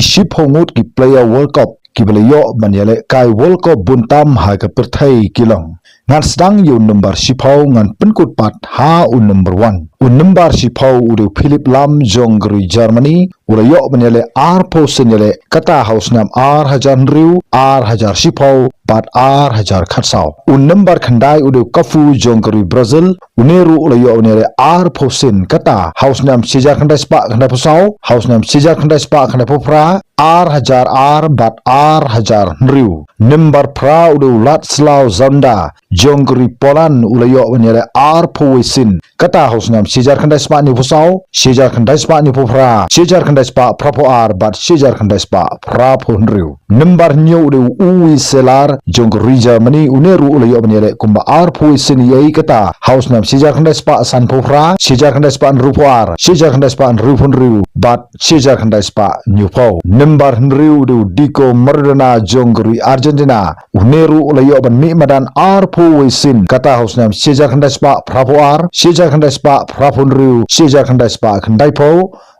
ship hongut ki player World Cup ki belayo banyale kai World Cup buntam ha ka perthai kilong ngan sedang yu number shipau ngan penkut pat ha number 1 number shipau udu Philip Lam Jonggri Germany urayo banyale R posenale kata house nam R hajar riu R hajar shipau pat R hajar khatsau number khandai udu Kafu Jonggri Brazil uneru urayo banyale R posen kata house nam sejar khandai spa khandai pusau house nam sejar khandai spa khandai popra R hajar R bat R hajar riu number pra udu Latslaw Zanda Jonggri Poland ulayo banyale R poesin kata house nam sejar khandai spa ni pusau sejar khandai spa ni popra sejar khandai spa prapo R bat sejar khandai spa prapo riu number nyu udu Uwi Selar Jonggri Germany uneru ulayo banyale kumba R poesin yei kata house nam sejar khandai spa san popra sejar khandai spa rupo R sejar khandai spa rupun riu bat sejar khandai spa nyupo number riu udu Diko Maradona Jonggri Argentina uneru ulayo ban mi madan R poesin kata house nam sejar khandai spa prapo R sejar khandai spa prapun riu sejar khandai spa khandai po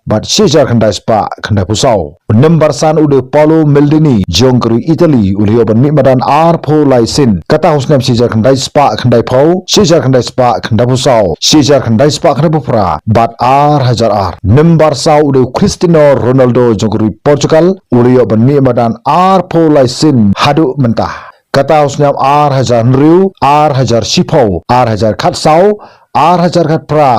bat sejar khandai spa khandai pusau number san udu Paolo Maldini Jonggri Italy ulayo ban mi madan R po laisin kata house nam sejar khandai spa khandai po sejar khandai spa khandai pusau sejar khandai spa khandai popra bat R hajar R number sa udu Cristiano Ronaldo Jonggri Portugal ulayo ban mi madan R po laisin hadu mentah kata house nam R hajar riu R hajar shipau R hajar khatsau R hajar khatpra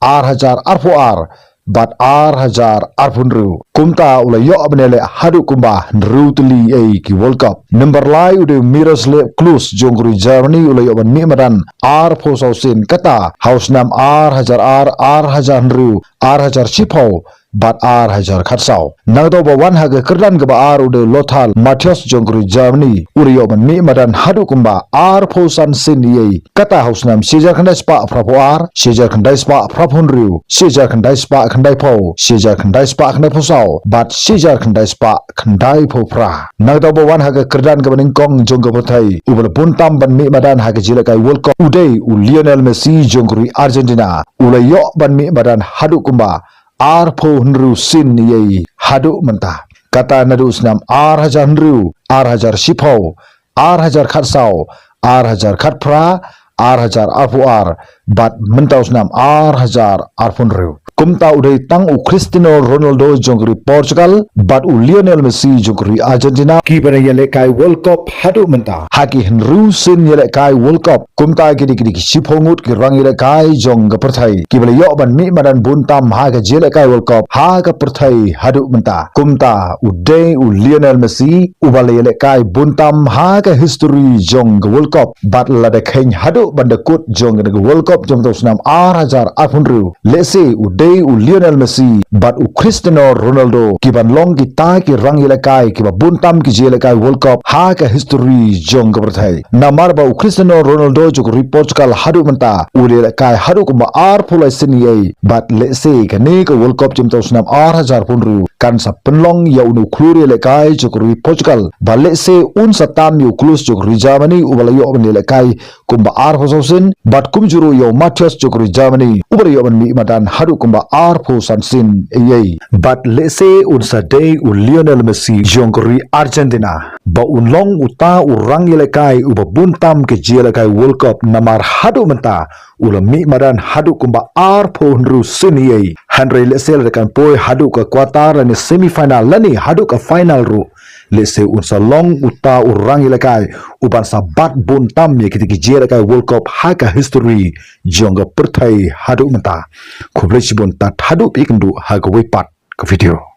R hajar arpo R bat R hajar arpun riu kumta ulayo abnele hadu kumba riu teli ei ki World Cup number lai ude Miroslav Klose Jonggri Germany ulayo ban mi madan R po sausin kata house nam R hajar R hajar riu R hajar shipau bat R hajar khatsau nangdo bawan haga kerdan gaba R ude Lothar Matthäus Jonggri Germany uriyo ban mi madan hadu kumba R po san sin yei kata house nam sejar khandai spa prapo R sejar khandai spa prapun riu sejar khandai spa khandai po sejar khandai spa khandai posau bat sejar khandai spa khandai po pra nangdo bawan haga kerdan gaba ningkong jongga pothai ubal buntam ban mi madan haga jilakai World Cup ude Lionel Messi Jonggri Argentina ulayo ban mi madan hadu kumba R po nru sin yei hadu mentah kata nadu snam R hajar nru R hajar shipau R hajar khatsau R hajar khatpra R hajar arpo R bat mentau snam R hajar arpun riu kumta udai tang u Cristiano Ronaldo Jonggri Portugal bat u Lionel Messi Jonggri Argentina ki bana yele kai World Cup hadu mentah haki henru sin yele kai World Cup kumta gidi shiphongut ki rang yele kai jong ga perthai ki bala yo ban mi madan buntam ha ga jele kai World Cup ha ga perthai hadu mentah kumta udai u Lionel Messi u bala yele kai buntam ha ga history jong ga World Cup bat lada kheng hadu bandakut jong ga World Cup jom tosnam R hajar arpun riu lese udai u Lionel Messi bat u Cristiano Ronaldo ki ban long ki ta ki rang ilakai ki ba buntam ki jelakai World Cup ha ka history jong ga berthai namar ba u Cristiano Ronaldo Jonggri Portugal hadu menta u ilakai hadu ko ba R pulai seni bat lese ka ne ka World Cup jom tosnam R hajar pun ru kan sa penlong ya unu kluri ilakai Jonggri Portugal ba lese un satam yu Klose Jonggri Germany u balayo ban ilakai kum ba R hososin bat kum juru yo Matthäus Jonggri Germany u balayo ban mi madan hadu kum R po sansin yei but let's say unsa day u Lionel Messi Jonggri Argentina ba unlong uta urang yelekai uba buntam ke jelekai World Cup namar hadu menta ulami madan hadu kumba R po nru sin yei Henry let's say rekan poi hadu ke quarter ni semifinal lani hadu ke final ru let's say unsa long uta urang yelekai uban sabat buntam ye kitiki jelekai World Cup haka history jongga perthai hadu menta kublech buntat hadu pikendu haga wepat ke video